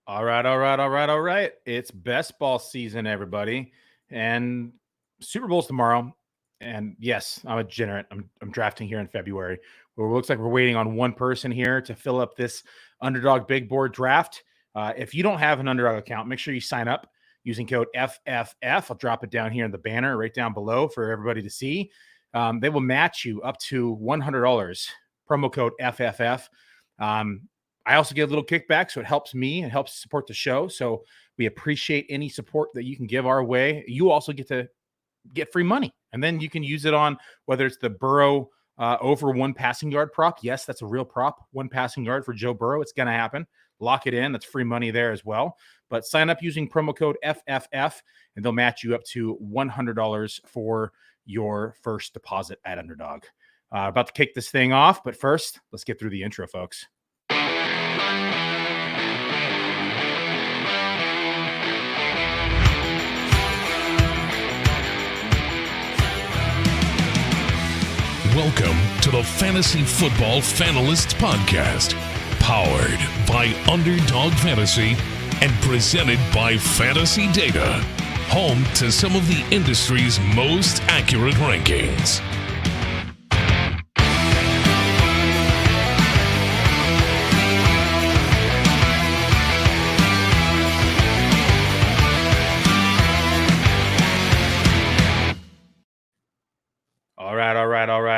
All right. It's best ball season, everybody. And Super Bowl's tomorrow. And yes, I'm a degenerate. I'm drafting here in February. Where it looks like we're waiting on one person here to fill up this underdog big board draft. If you don't have an underdog account, make sure you sign up using code FFF. I'll drop it down here in the banner right down below for everybody to see. They will match you up to $100. Promo code FFF. I also get a little kickback, so it helps me and helps support the show. So we appreciate any support that you can give our way. You also get to get free money, and then you can use it on whether it's the Burrow over 1 passing yard prop. Yes, that's a real prop. 1 passing yard for Joe Burrow. It's going to happen. Lock it in. That's free money there as well. But sign up using promo code FFF, and they'll match you up to $100 for your first deposit at Underdog. About to kick this thing off, but first, let's get through the intro, folks. Welcome to the Fantasy Football Fanalists Podcast, powered by UnderDog Fantasy and presented by Fantasy Data, home to some of the industry's most accurate rankings.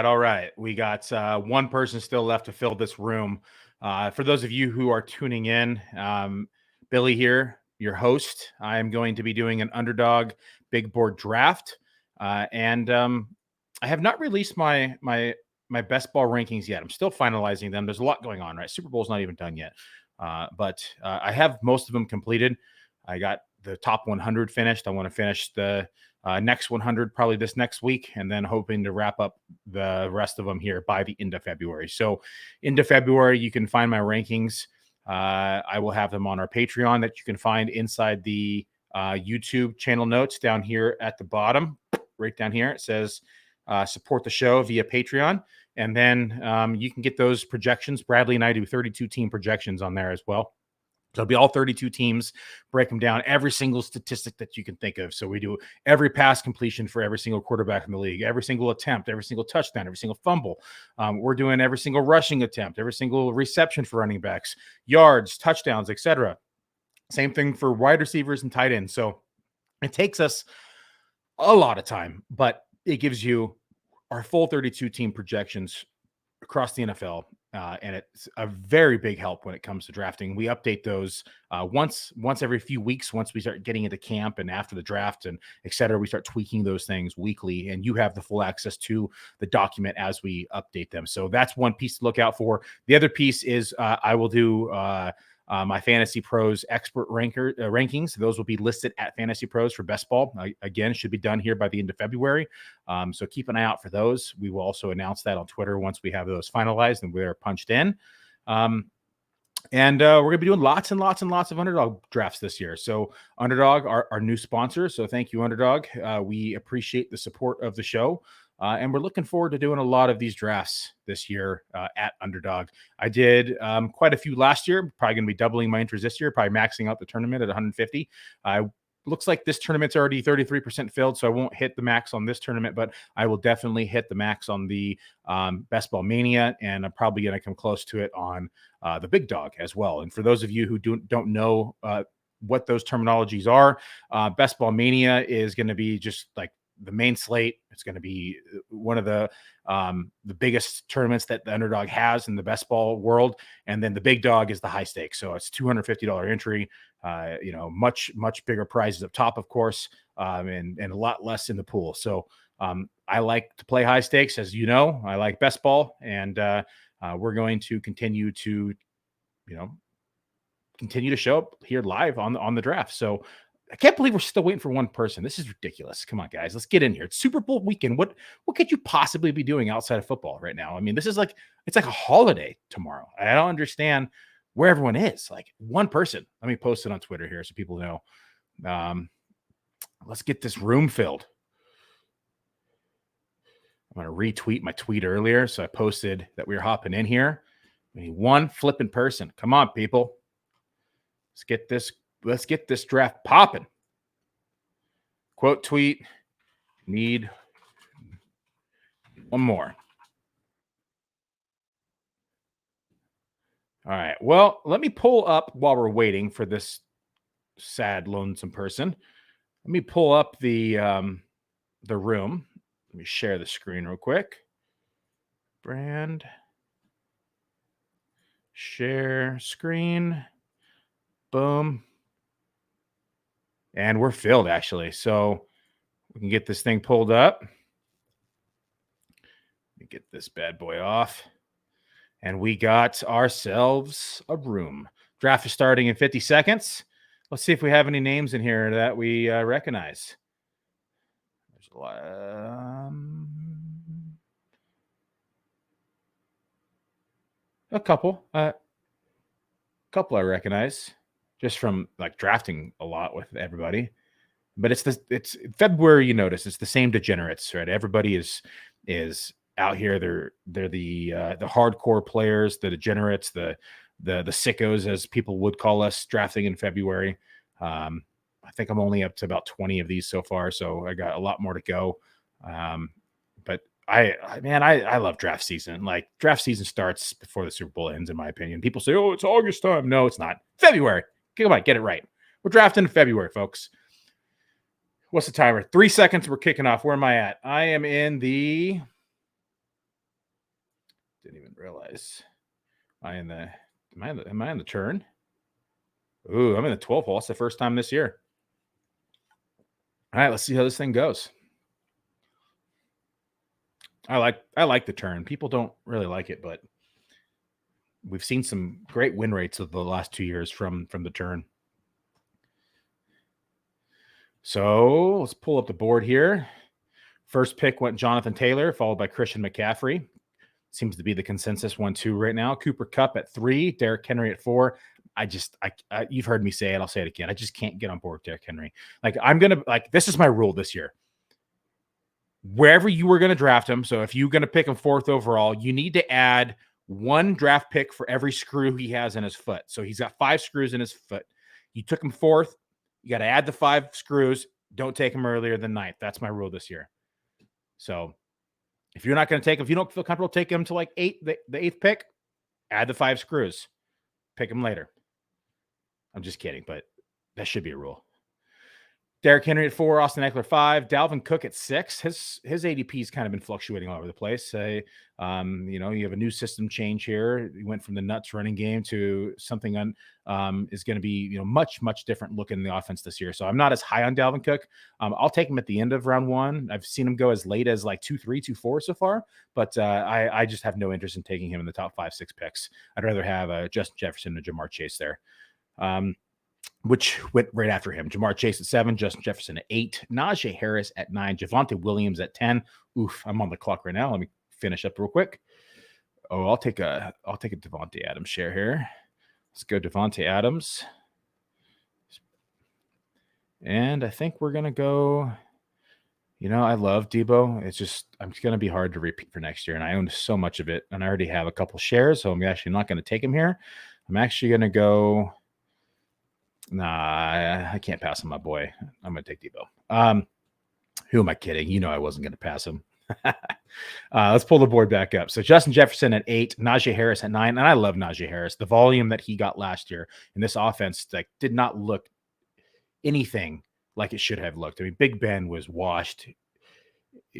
All right. We got one person still left to fill this room. For those of you who are tuning in, Billy here, your host. I am going to be doing an Underdog big board draft, and I have not released my best ball rankings yet. I'm still finalizing them. There's a lot going on, right? Super Bowl's not even done yet, but I have most of them completed. I got the top 100 finished. I want to finish the next 100 probably this next week, and then hoping to wrap up the rest of them here by the end of February. So into February, you can find my rankings. I will have them on our Patreon that you can find inside the YouTube channel notes down here at the bottom, right down here. It says support the show via Patreon. And then you can get those projections. Bradley and I do 32 team projections on there as well. So it'll be all 32 teams, break them down, every single statistic that you can think of. So we do every pass completion for every single quarterback in the league, every single attempt, every single touchdown, every single fumble. We're doing every single rushing attempt, every single reception for running backs, yards, touchdowns, etc. Same thing for wide receivers and tight ends. So it takes us a lot of time, but it gives you our full 32 team projections across the NFL. And it's a very big help when it comes to drafting. We update those once every few weeks. Once we start getting into camp and after the draft and et cetera, we start tweaking those things weekly, and you have the full access to the document as we update them. So that's one piece to look out for. The other piece is I will do my Fantasy Pros expert rankings. Those will be listed at Fantasy Pros for best ball. Again, should be done here by the end of February. So keep an eye out for those. We will also announce that on Twitter once we have those finalized and we're punched in. And we're going to be doing lots and lots and lots of Underdog drafts this year. So Underdog, our new sponsor. So thank you, Underdog. We appreciate the support of the show. And we're looking forward to doing a lot of these drafts this year at Underdog. I did quite a few last year, probably going to be doubling my interest this year, probably maxing out the tournament at 150. Looks like this tournament's already 33% filled, so I won't hit the max on this tournament, but I will definitely hit the max on the Best Ball Mania, and I'm probably going to come close to it on the Big Dog as well. And for those of you who don't know what those terminologies are, Best Ball Mania is going to be just like the main slate. It's going to be one of the biggest tournaments that the Underdog has in the best ball world. And then the Big Dog is the high stakes. So it's $250 entry, much bigger prizes up top, of course, and a lot less in the pool. So I like to play high stakes, as you know. I like best ball, and we're going to continue to show up here live on the draft. So I can't believe we're still waiting for one person. This is ridiculous. Come on, guys. Let's get in here. It's Super Bowl weekend. What could you possibly be doing outside of football right now? I mean, this is it's like a holiday tomorrow. I don't understand where everyone is. Like one person. Let me post it on Twitter here so people know. Let's get this room filled. I'm going to retweet my tweet earlier. So I posted that we were hopping in here. We need one flipping person. Come on, people. Let's get this draft popping. Quote tweet. Need one more. All right. Well, let me pull up while we're waiting for this sad, lonesome person. Let me pull up the room. Let me share the screen real quick. Brand. Share screen. Boom. And we're filled, actually. So we can get this thing pulled up. Let me get this bad boy off. And we got ourselves a room. Draft is starting in 50 seconds. Let's see if we have any names in here that we recognize. There's a lot. A couple. Couple I recognize just from like drafting a lot with everybody. But it's February, you notice. It's the same degenerates, right? Everybody is out here. They're the hardcore players, the degenerates, the sickos, as people would call us, drafting in February. I think I'm only up to about 20 of these so far, so I got a lot more to go. But I love draft season. Like, draft season starts before the Super Bowl ends, in my opinion. People say, "Oh, it's August time." No, it's not. February. Come on, get it right. We're drafting in February, folks. What's the timer? 3 seconds. We're kicking off. Where am I at? I am in the. Didn't even realize. Am I in the turn? Ooh, I'm in the 12th hole. It's the first time this year. All right, let's see how this thing goes. I like the turn. People don't really like it, but we've seen some great win rates of the last 2 years from the turn. So let's pull up the board here. First pick went Jonathan Taylor, followed by Christian McCaffrey. Seems to be the consensus 1-2 right now. Cooper Kupp at 3, Derrick Henry at 4. You've heard me say it. I'll say it again. I just can't get on board with Derrick Henry. This is my rule this year. Wherever you were going to draft him, so if you're going to pick him 4th overall, you need to add 1 draft pick for every screw he has in his foot. So he's got 5 screws in his foot. You took him 4th. You got to add the 5 screws. Don't take him earlier than 9th. That's my rule this year. So if you're not going to take him, if you don't feel comfortable taking him to like 8, the 8th pick, add the 5 screws. Pick him later. I'm just kidding, but that should be a rule. Derrick Henry at 4, Austin Eckler 5, Dalvin Cook at 6. His ADP's kind of been fluctuating all over the place. You have a new system change here. You went from the nuts running game to something is going to be much different look in the offense this year. So I'm not as high on Dalvin Cook. I'll take him at the end of round 1. I've seen him go as late as like 2-3, 2-4 so far, but I just have no interest in taking him in the top 5-6 picks. I'd rather have Justin Jefferson and Jamar Chase there. Which went right after him. Jamar Chase at 7, Justin Jefferson at 8, Najee Harris at 9, Javonte Williams at 10. Oof, I'm on the clock right now. Let me finish up real quick. Oh, I'll take a Devontae Adams share here. Let's go Devontae Adams. And I think we're going to go, I love Debo. It's just going to be hard to repeat for next year. And I own so much of it. And I already have a couple shares, so I'm actually not going to take him here. I'm actually going to go. Nah, I can't pass on my boy. I'm going to take Debo. Who am I kidding? I wasn't going to pass him. Let's pull the board back up. So Justin Jefferson at 8, Najee Harris at 9. And I love Najee Harris. The volume that he got last year in this offense did not look anything like it should have looked. I mean, Big Ben was washed.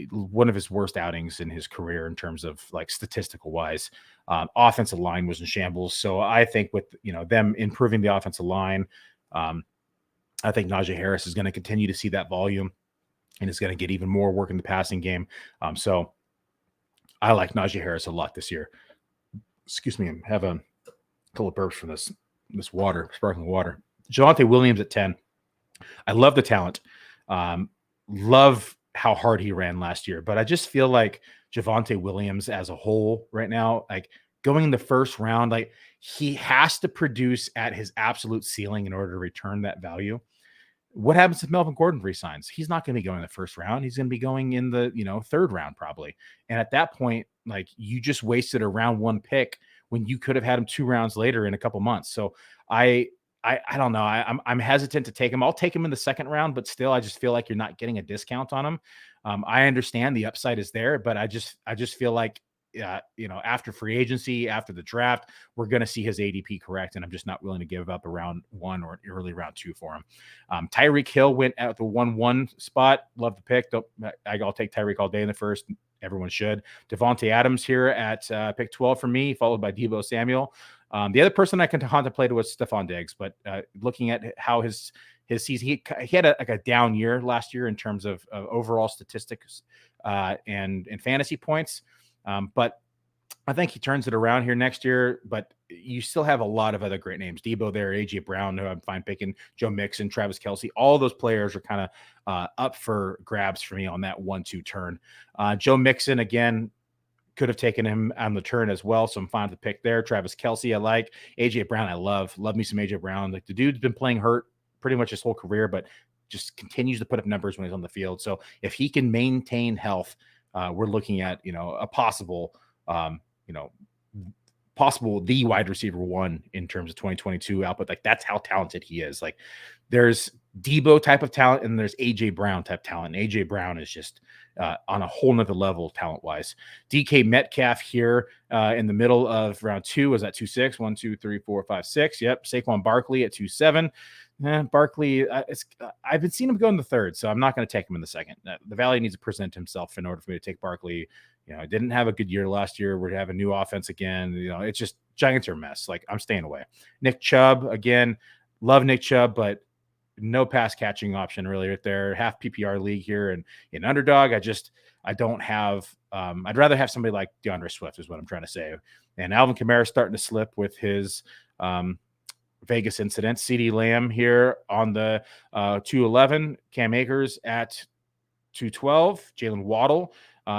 One of his worst outings in his career in terms of statistical wise. Offensive line was in shambles. So I think with them improving the offensive line, I think Najee Harris is going to continue to see that volume and is going to get even more work in the passing game. So I like Najee Harris a lot this year. Excuse me. I have a couple of burps from this water, sparkling water. Javonte Williams at 10. I love the talent. Love how hard he ran last year, but I just feel like Javonte Williams as a whole right now, going in the first round, he has to produce at his absolute ceiling in order to return that value. What happens if Melvin Gordon resigns? He's not going to be going in the first round. He's going to be going in the 3rd round probably. And at that point, you just wasted a round 1 pick when you could have had him 2 rounds later in a couple months. So I I don't know. I'm hesitant to take him. I'll take him in the second round, but still, I just feel like you're not getting a discount on him. I understand the upside is there, but I just feel like, after free agency, after the draft, we're going to see his ADP correct, and I'm just not willing to give up a round 1 or early round 2 for him. Tyreek Hill went at the 1-1 spot. Love the pick. I'll take Tyreek all day in the first. Everyone should. Devontae Adams here at pick 12 for me, followed by Deebo Samuel. The other person I contemplated was Stephon Diggs, but looking at how his season, he had a down year last year in terms of overall statistics and fantasy points. But I think he turns it around here next year, but you still have a lot of other great names. Debo there, AJ Brown, who I'm fine picking, Joe Mixon, Travis Kelce. All those players are kind of up for grabs for me on that 1-2 turn. Joe Mixon, again, could have taken him on the turn as well, so I'm fine with the pick there. Travis Kelce, I like. AJ Brown, I love me some AJ Brown. Like, the dude's been playing hurt pretty much his whole career, but just continues to put up numbers when he's on the field. So if he can maintain health, we're looking at a possible the wide receiver 1 in terms of 2022 output. Like, that's how talented he is. Like, there's Debo type of talent and there's AJ Brown type talent. And AJ Brown is just on a whole nother level talent wise. DK Metcalf here in the middle of round 2 was at 2-6. 1, 2, 3, 4, 5, 6. Yep. Saquon Barkley at 2-7. Barkley, I've been seeing him go in the third, so I'm not going to take him in the second. The value needs to present himself in order for me to take Barkley. Didn't have a good year last year. We're having a new offense again. It's just Giants are a mess. Like, I'm staying away. Nick Chubb, again, love Nick Chubb, but no pass catching option really right there. Half PPR league here, and in underdog, I don't have. I'd rather have somebody like DeAndre Swift is what I'm trying to say. And Alvin Kamara starting to slip with his Vegas incident. CeeDee Lamb here on the 211. Cam Akers at 212. Jalen Waddle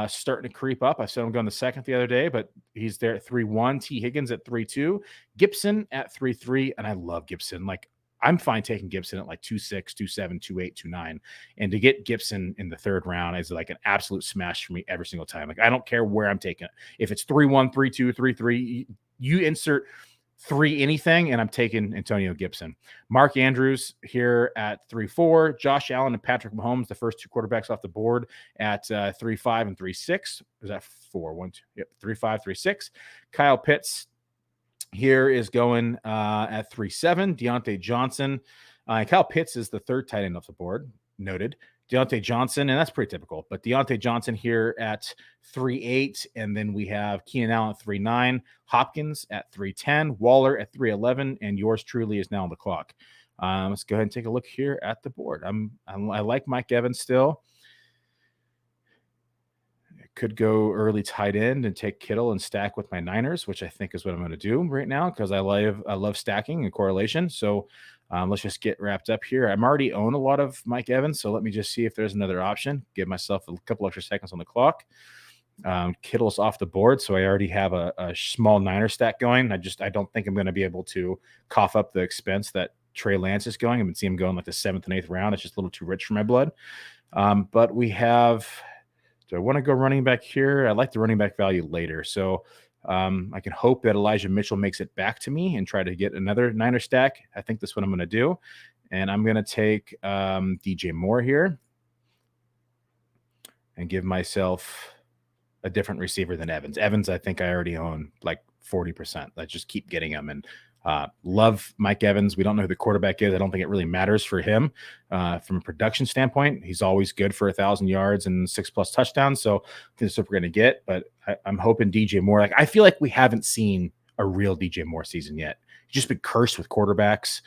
starting to creep up. I said I'm going the second the other day, but he's there at 3-1. T. Higgins at 3-2. Gibson at 3-3, and I love Gibson. Like, I'm fine taking Gibson at like 2-6, 2-7, 2-8, 2-9. And to get Gibson in the third round is like an absolute smash for me every single time. Like, I don't care where I'm taking it. If it's 3-1, 3-2, 3-3, you insert 3 anything, and I'm taking Antonio Gibson. Mark Andrews here at 3-4. Josh Allen and Patrick Mahomes, the first 2 quarterbacks off the board at 3-5 and 3-6. Is that 4? 1, 2. Yep, 3-5, 3-6. Kyle Pitts here is going at 3-7. Deontay Johnson. Kyle Pitts is the third tight end off the board. Noted. Deontay Johnson, and that's pretty typical, but Deontay Johnson here at 3-8. And then we have Keenan Allen at 3-9, Hopkins at 3-10, Waller at 3-11, and yours truly is now on the clock. Let's go ahead and take a look here at the board. I like Mike Evans still. Could go early tight end and take Kittle and stack with my Niners, which I think is what I'm going to do right now because I love stacking and correlation. So let's just get wrapped up here. I'm already own a lot of Mike Evans, so let me just see if there's another option. Give myself a couple extra seconds on the clock. Kittle's off the board, so I already have a small Niner stack going. I don't think I'm going to be able to cough up the expense that Trey Lance is going. I've been seeing him going like the 7th and 8th round. It's just a little too rich for my blood. But we have. Do I want to go running back here? I like the running back value later. So I can hope that Elijah Mitchell makes it back to me and try to get another Niner stack. I think that's what I'm going to do. And I'm going to take DJ Moore here and give myself a different receiver than Evans. Evans, I think I already own like 40%. I just keep getting him. And love Mike Evans. We don't know who the quarterback is. I don't think it really matters for him from a production standpoint. He's always good for 1,000 yards and 6+ touchdowns. So this is what we're going to get. But I'm hoping DJ Moore. Like, I feel like we haven't seen a real DJ Moore season yet. He's just been cursed with quarterbacks.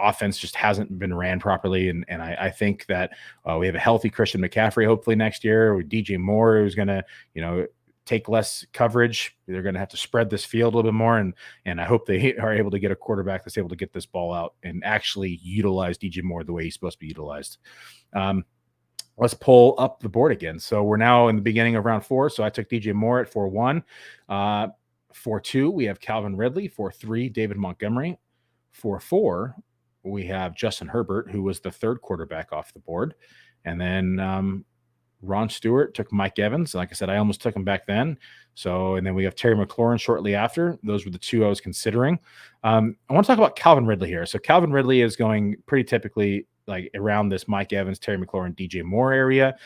Offense just hasn't been ran properly. And I think that we have a healthy Christian McCaffrey hopefully next year with DJ Moore, who's going to, take less coverage. They're going to have to spread this field a little bit more. And I hope they are able to get a quarterback that's able to get this ball out and actually utilize DJ Moore the way he's supposed to be utilized. Let's pull up the board again. So we're now in the beginning of round 4. So I took DJ Moore at 4-1. 4-2, we have Calvin Ridley. 4-3, David Montgomery. 4-4, we have Justin Herbert, who was the third quarterback off the board. And then Ron Stewart took Mike Evans. Like I said, I almost took him back then. So, and then we have Terry McLaurin shortly after. Those were the two I was considering. I want to talk about Calvin Ridley here. So Calvin Ridley is going pretty typically like around this Mike Evans, Terry McLaurin, DJ Moore area.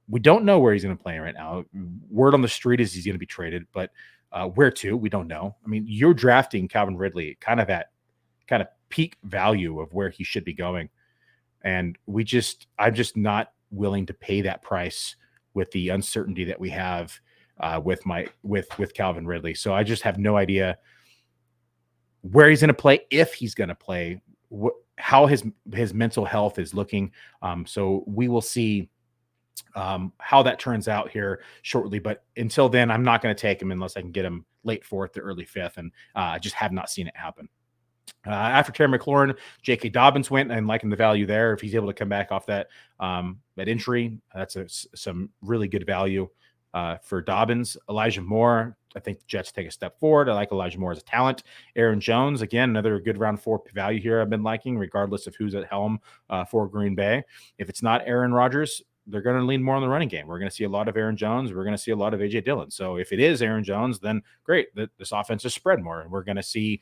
We don't know where he's going to play right now. Word on the street is he's going to be traded, but where to, we don't know. I mean, you're drafting Calvin Ridley kind of at kind of peak value of where he should be going. And I'm just not willing to pay that price with the uncertainty that we have with Calvin Ridley. So I just have no idea where he's going to play, if he's going to play, how his mental health is looking. So we will see how that turns out here shortly. But until then, I'm not going to take him unless I can get him late 4th to early 5th. And I just have not seen it happen. After Terry McLaurin, J.K. Dobbins went, and liking the value there. If he's able to come back off that injury, that's some really good value for Dobbins. Elijah Moore, I think the Jets take a step forward. I like Elijah Moore as a talent. Aaron Jones, again, another good round 4 value here I've been liking, regardless of who's at helm for Green Bay. If it's not Aaron Rodgers, they're going to lean more on the running game. We're going to see a lot of Aaron Jones. We're going to see a lot of A.J. Dillon. So if it is Aaron Jones, then great. This offense is spread more. And we're going to see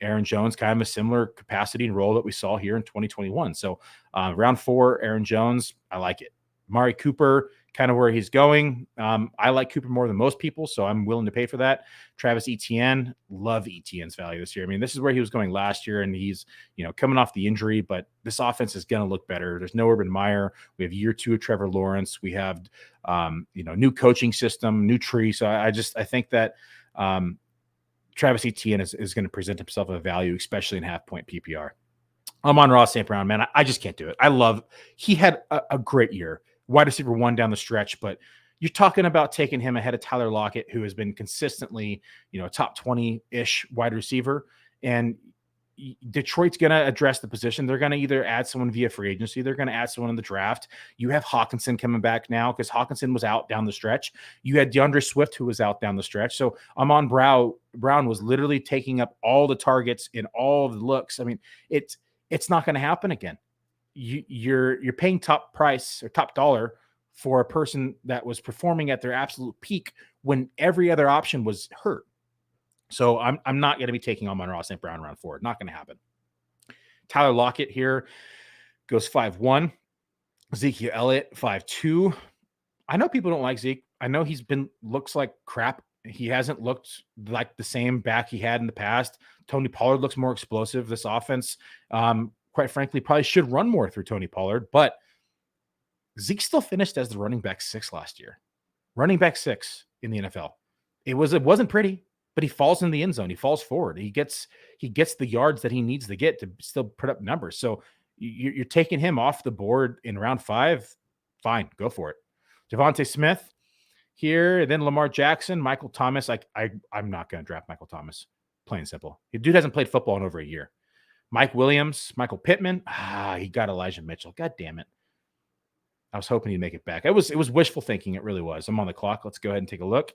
Aaron Jones kind of a similar capacity and role that we saw here in 2021. So round 4, Aaron Jones, I like it. Amari Cooper, kind of where he's going. I like Cooper more than most people, so I'm willing to pay for that. Travis Etienne, love Etienne's value this year. I mean, this is where he was going last year, and he's, coming off the injury, but this offense is going to look better. There's no Urban Meyer. We have year 2 of Trevor Lawrence. We have, new coaching system, new tree. So I think that Travis Etienne is going to present himself a value, especially in half-point PPR. Amon-Ra St. Brown, man, I just can't do it. He had a great year. Wide receiver 1 down the stretch, but you're talking about taking him ahead of Tyler Lockett, who has been consistently, a top 20-ish wide receiver. And Detroit's going to address the position. They're going to either add someone via free agency. They're going to add someone in the draft. You have Hawkinson coming back now because Hawkinson was out down the stretch. You had DeAndre Swift, who was out down the stretch. So Amon Brown was literally taking up all the targets in all the looks. I mean, it's not going to happen again. You're paying top price or top dollar for a person that was performing at their absolute peak when every other option was hurt. So I'm not going to be taking Amon-Ra St. Brown round 4. Not going to happen. Tyler Lockett here goes 5-1. Ezekiel Elliott 5-2. I know people don't like Zeke. I know looks like crap. He hasn't looked like the same back he had in the past. Tony Pollard looks more explosive. This offense, quite frankly, probably should run more through Tony Pollard, but Zeke still finished as the running back 6 last year. Running back 6 in the NFL. It wasn't pretty, but he falls in the end zone. He falls forward. He gets the yards that he needs to get to still put up numbers. So you're taking him off the board in round 5. Fine, go for it. Devontae Smith here, then Lamar Jackson, Michael Thomas. I'm not going to draft Michael Thomas. Plain and simple. The dude hasn't played football in over a year. Mike Williams, Michael Pittman. He got Elijah Mitchell. God damn it. I was hoping he'd make it back. It was wishful thinking. It really was. I'm on the clock. Let's go ahead and take a look.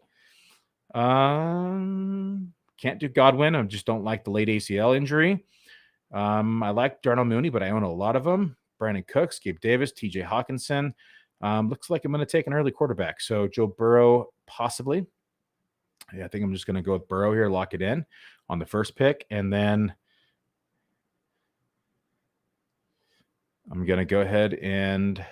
Can't do Godwin. I just don't like the late ACL injury. I like Darnell Mooney, but I own a lot of them. Brandon Cooks, Gabe Davis, TJ Hawkinson. Looks like I'm going to take an early quarterback. So Joe Burrow, possibly. Yeah, I think I'm just going to go with Burrow here, lock it in on the first pick. And then I'm going to go ahead and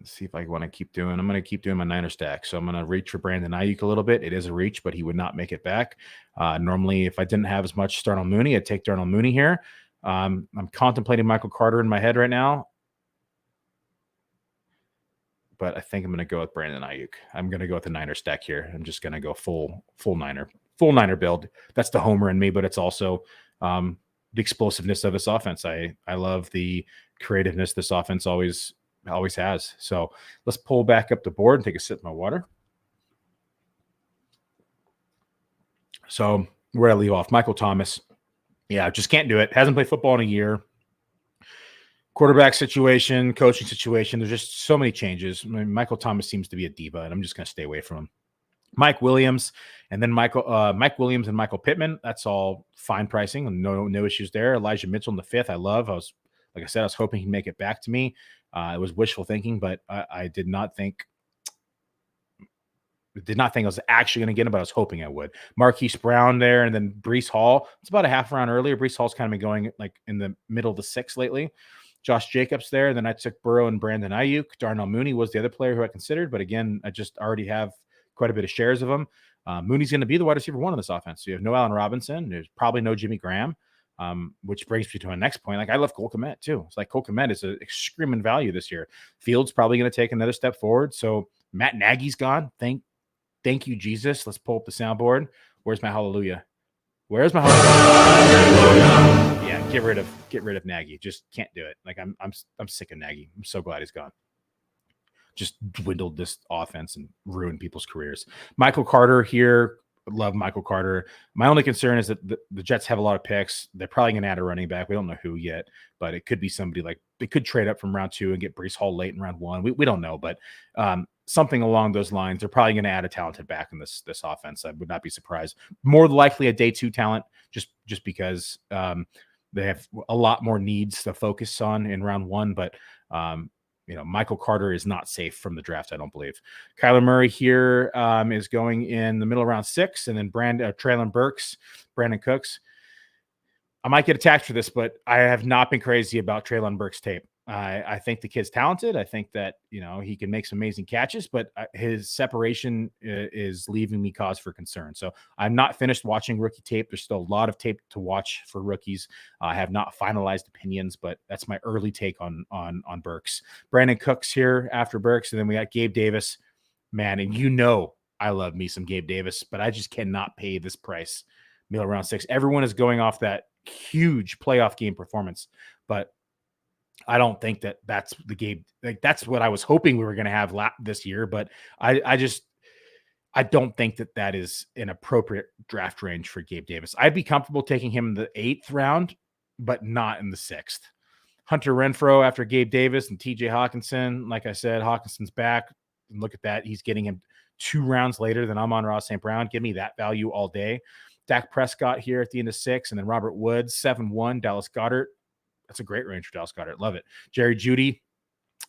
see if I want to keep doing. I'm going to keep doing my Niner stack. So I'm going to reach for Brandon Ayuk a little bit. It is a reach, but he would not make it back. Normally, if I didn't have as much Darnell Mooney, I'd take Darnell Mooney here. I'm contemplating Michael Carter in my head right now, but I think I'm going to go with Brandon Ayuk. I'm going to go with the Niner stack here. I'm just going to go full Niner build. That's the homer in me, but it's also the explosiveness of this offense. I love the creativeness this offense always has. So let's pull back up the board and take a sip of my water. So where did I leave off? Michael Thomas. Yeah, just can't do it. Hasn't played football in a year. Quarterback situation, coaching situation. There's just so many changes. I mean, Michael Thomas seems to be a diva, and I'm just going to stay away from him. Mike Williams, and then Mike Williams and Michael Pittman. That's all fine pricing. No issues there. Elijah Mitchell in the 5th. I was hoping he'd make it back to me. It was wishful thinking, but I did not think I was actually going to get him, but I was hoping I would. Marquise Brown there, and then Breece Hall. It's about a half round earlier. Breece Hall's kind of been going like in the middle of the 6th lately. Josh Jacobs there. And then I took Burrow and Brandon Ayuk. Darnell Mooney was the other player who I considered, but again, I just already have quite a bit of shares of him. Mooney's going to be the wide receiver 1 in this offense. So you have no Allen Robinson. There's probably no Jimmy Graham, which brings me to my next point. Like, I love Cole Kmet too. It's like Cole Kmet is an screaming value this year. Fields probably going to take another step forward. So Matt Nagy's gone. Thank you, Jesus. Let's pull up the soundboard. Where's my hallelujah? Where's my hallelujah? Yeah, get rid of Nagy. Just can't do it. Like, I'm sick of Nagy. I'm so glad he's gone. Just dwindled this offense and ruined people's careers. Michael Carter here. Love Michael Carter. My only concern is that the Jets have a lot of picks. They're probably going to add a running back. We don't know who yet, but it could be somebody like they could trade up from round 2 and get Breece Hall late in round 1. We don't know, but something along those lines. They're probably going to add a talented back in this offense. I would not be surprised. More likely a day 2 talent, just because they have a lot more needs to focus on in round 1. But Michael Carter is not safe from the draft, I don't believe. Kyler Murray here is going in the middle of round 6, and then Traylon Burks, Brandon Cooks. I might get attacked for this, but I have not been crazy about Traylon Burks' tape. I think the kid's talented. I think that, he can make some amazing catches, but his separation is leaving me cause for concern. So I'm not finished watching rookie tape. There's still a lot of tape to watch for rookies. I have not finalized opinions, but that's my early take on Burks. Brandon Cooks here after Burks, and then we got Gabe Davis. Man, and I love me some Gabe Davis, but I just cannot pay this price. Middle round 6. Everyone is going off that huge playoff game performance, but I don't think that's the Gabe. Like, that's what I was hoping we were going to have this year, but I don't think that is an appropriate draft range for Gabe Davis. I'd be comfortable taking him in the 8th round, but not in the 6th. Hunter Renfrow after Gabe Davis and TJ Hawkinson. Like I said, Hawkinson's back. And look at that. He's getting him 2 rounds later than Amon-Ra St. Brown. Give me that value all day. Dak Prescott here at the end of 6, and then Robert Woods, 7-1, Dallas Goedert. That's a great range for Dallas Goedert. Love it. Jerry Jeudy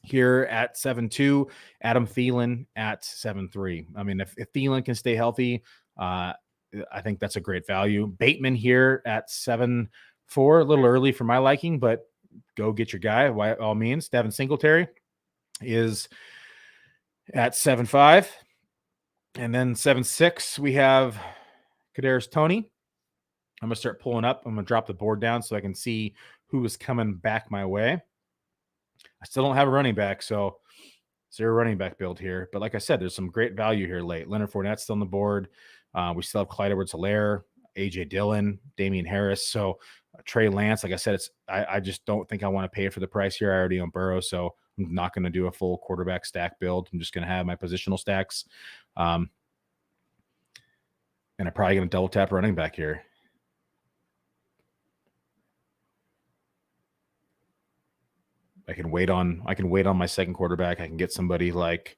here at 7-2, Adam Thielen at 7-3. I mean, if Thielen can stay healthy, I think that's a great value. Bateman here at 7-4, a little early for my liking, but go get your guy by all means. Devin Singletary is at 7-5. And then 7-6, we have Kadarius Toney. I'm going to start pulling up. I'm going to drop the board down so I can see who is coming back my way. I still don't have a running back, so 0 running back build here. But like I said, there's some great value here late. Leonard Fournette's still on the board. We still have Clyde Edwards-Helaire, A.J. Dillon, Damian Harris. So Trey Lance, like I said, I just don't think I want to pay for the price here. I already own Burrow, so I'm not going to do a full quarterback stack build. I'm just going to have my positional stacks. And I'm probably going to double tap running back here. I can wait on my second quarterback. I can get somebody like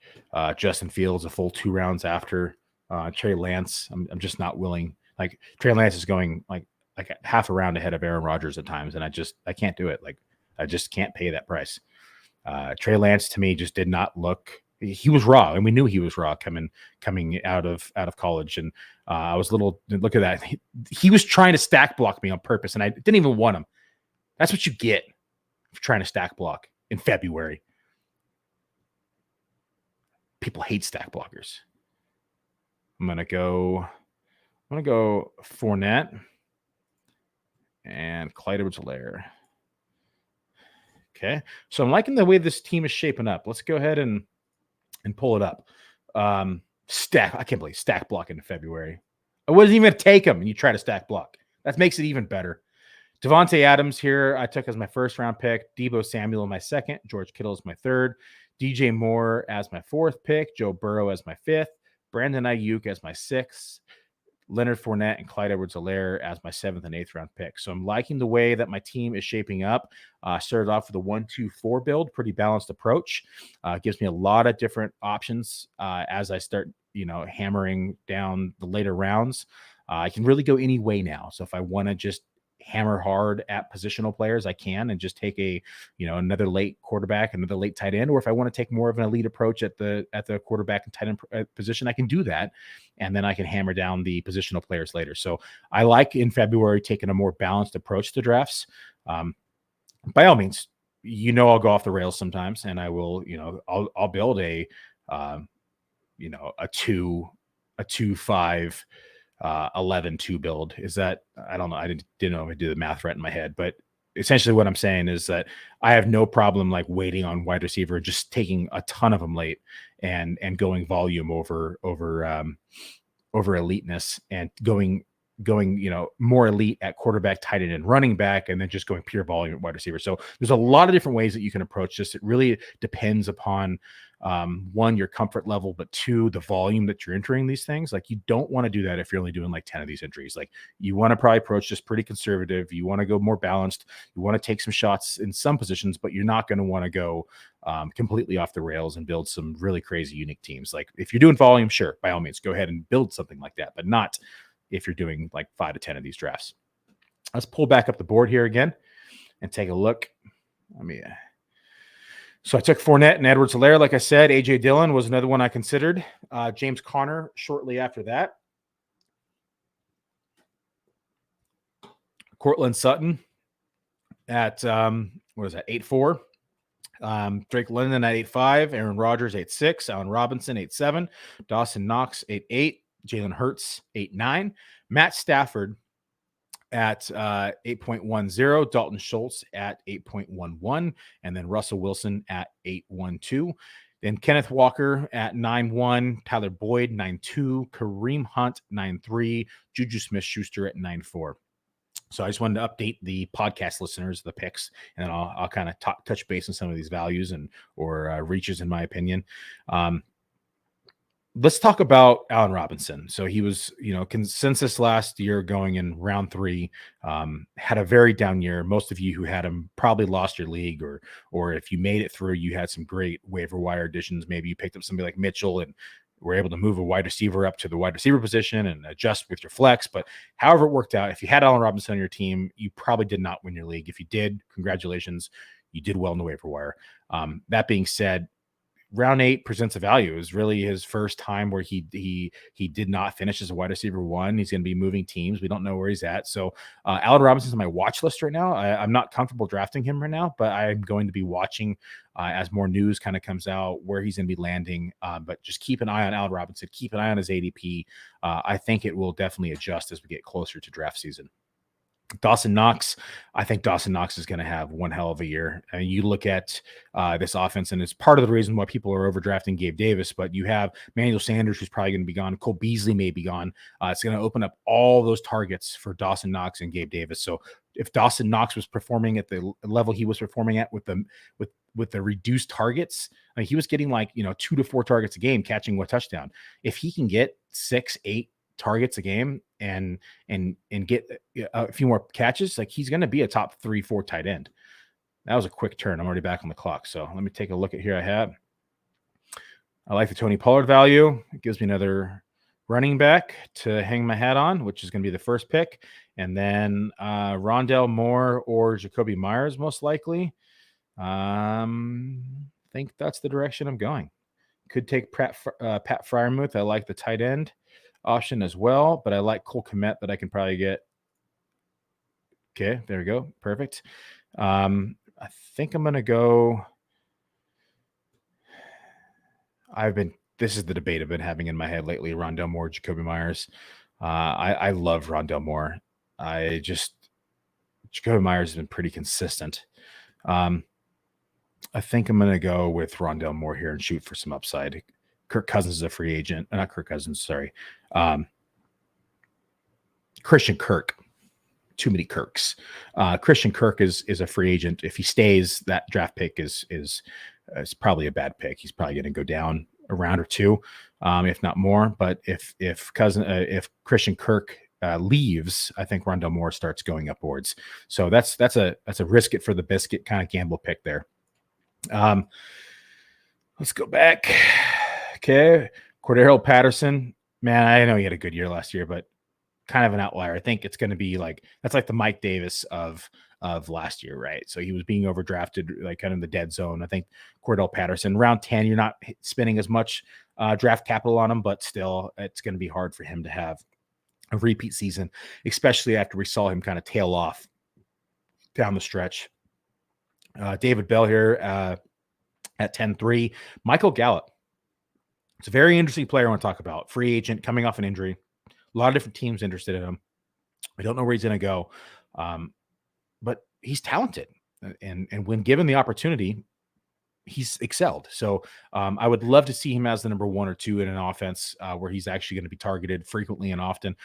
Justin Fields a full 2 rounds after Trey Lance. I'm just not willing. Like, Trey Lance is going like half a round ahead of Aaron Rodgers at times, and I can't do it. Like, I just can't pay that price. Trey Lance to me just did not look. He was raw, and we knew he was raw coming out of college. And I was look at that. He was trying to stack block me on purpose, and I didn't even want him. That's what you get for trying to stack block in February. People hate stack blockers. I'm gonna go Fournette and Clyde Edwards-Helaire. Okay, so I'm liking the way this team is shaping up. Let's go ahead and pull it up. I can't believe stack block in February. I wasn't even going to take him, and you try to stack block. That makes it even better. Devontae Adams here, I took as my 1st round pick. Deebo Samuel my 2nd. George Kittle is my 3rd. DJ Moore as my 4th pick. Joe Burrow as my 5th. Brandon Ayuk as my 6th. Leonard Fournette and Clyde Edwards-Helaire as my 7th and 8th round pick. So I'm liking the way that my team is shaping up. Started off with a 1-2-4 build, pretty balanced approach. Gives me a lot of different options as I start, hammering down the later rounds. I can really go any way now. So if I want to just hammer hard at positional players, I can, and just take another late quarterback, another late tight end. Or if I want to take more of an elite approach at the quarterback and tight end position, I can do that. And then I can hammer down the positional players later. So I like in February taking a more balanced approach to drafts. By all means, I'll go off the rails sometimes, and I will, I'll build a 2-5 11-2 build. Is that, I don't know. I didn't know if I did the math right in my head, but essentially what I'm saying is that I have no problem like waiting on wide receiver, just taking a ton of them late and going volume over eliteness, and going, more elite at quarterback, tight end, and running back, and then just going pure volume at wide receiver. So there's a lot of different ways that you can approach this. It really depends upon one, your comfort level, but two, the volume that you're entering these things. Like, you don't want to do that if you're only doing like 10 of these entries. Like, you want to probably approach this pretty conservative. You want to go more balanced. You want to take some shots in some positions, but you're not going to want to go completely off the rails and build some really crazy, unique teams. Like, if you're doing volume, sure, by all means, go ahead and build something like that, but not if you're doing like 5 to 10 of these drafts. Let's pull back up the board here again and take a look. So I took Fournette and Edwards-Helaire, like I said. A.J. Dillon was another one I considered. James Conner shortly after that. Cortland Sutton at, 8-4. Drake London at 8-5. Aaron Rodgers, 8-6. Allen Robinson, 8-7. Dawson Knox, 8-8. Jalen Hurts, 8-9. Matt Stafford at 8.10, Dalton Schultz at 8.11, and then Russell Wilson at 8.12. Then Kenneth Walker at 9.1, Tyler Boyd 9.2, Kareem Hunt 9.3, Juju Smith-Schuster at 9.4. So I just wanted to update the podcast listeners, the picks, and then I'll kind of touch base on some of these values or reaches, in my opinion. Let's talk about Allen Robinson. So he was, consensus last year going in round 3, had a very down year. Most of you who had him probably lost your league, or if you made it through, you had some great waiver wire additions. Maybe you picked up somebody like Mitchell and were able to move a wide receiver up to the wide receiver position and adjust with your flex. But however it worked out, if you had Allen Robinson on your team, you probably did not win your league. If you did, congratulations, you did well in the waiver wire. That being said, round 8 presents a value. It was really his first time where he did not finish as a wide receiver 1. He's going to be moving teams. We don't know where he's at. So Allen Robinson's on my watch list right now. I'm not comfortable drafting him right now, but I'm going to be watching as more news kind of comes out where he's going to be landing. But just keep an eye on Allen Robinson. Keep an eye on his ADP. I think it will definitely adjust as we get closer to draft season. Dawson Knox, I think Dawson Knox is going to have one hell of a year. I mean, you look at this offense, and it's part of the reason why people are overdrafting Gabe Davis, but you have Manuel Sanders, who's probably going to be gone. Cole Beasley may be gone. It's going to open up all those targets for Dawson Knox and Gabe Davis. So if Dawson Knox was performing at the level he was performing at with the reduced targets, I mean, he was getting 2 to 4 targets a game, catching one touchdown. If he can get 6-8 targets a game and get a few more catches, he's going to be a top 3-4 tight end. That was a quick turn. I'm already back on the clock. So let me take a look at here. I like the Tony Pollard value. It gives me another running back to hang my hat on, which is going to be the first pick. And then Rondale Moore or Jacoby Myers, most likely. I think that's the direction I'm going. Could take Pat Freiermuth. I like the tight end option as well, but I like Cole Kmet that I can probably get. Okay, there we go. Perfect. I think I'm going to go. This is the debate I've been having in my head lately, Rondale Moore, Jacoby Myers. I love Rondale Moore. Jacoby Myers has been pretty consistent. I think I'm going to go with Rondale Moore here and shoot for some upside. Kirk Cousins is a free agent. Not Kirk Cousins, sorry. Christian Kirk. Too many Kirks. Christian Kirk is a free agent. If he stays, that draft pick is probably a bad pick. He's probably going to go down a round or 2, if not more. But if Christian Kirk leaves, I think Rondale Moore starts going upwards. So that's a risk it for the biscuit kind of gamble pick there. Let's go back. Okay, Cordero Patterson. Man, I know he had a good year last year, but kind of an outlier. I think it's going to be that's like the Mike Davis of last year, right? So he was being overdrafted, like kind of in the dead zone. I think Cordero Patterson, round 10, you're not spending as much draft capital on him, but still, it's going to be hard for him to have a repeat season, especially after we saw him kind of tail off down the stretch. David Bell here at 10-3. Michael Gallup. It's a very interesting player I want to talk about. Free agent, coming off an injury. A lot of different teams interested in him. I don't know where he's going to go, but he's talented. And when given the opportunity, he's excelled. So I would love to see him as the number 1 or 2 in an offense where he's actually going to be targeted frequently and often.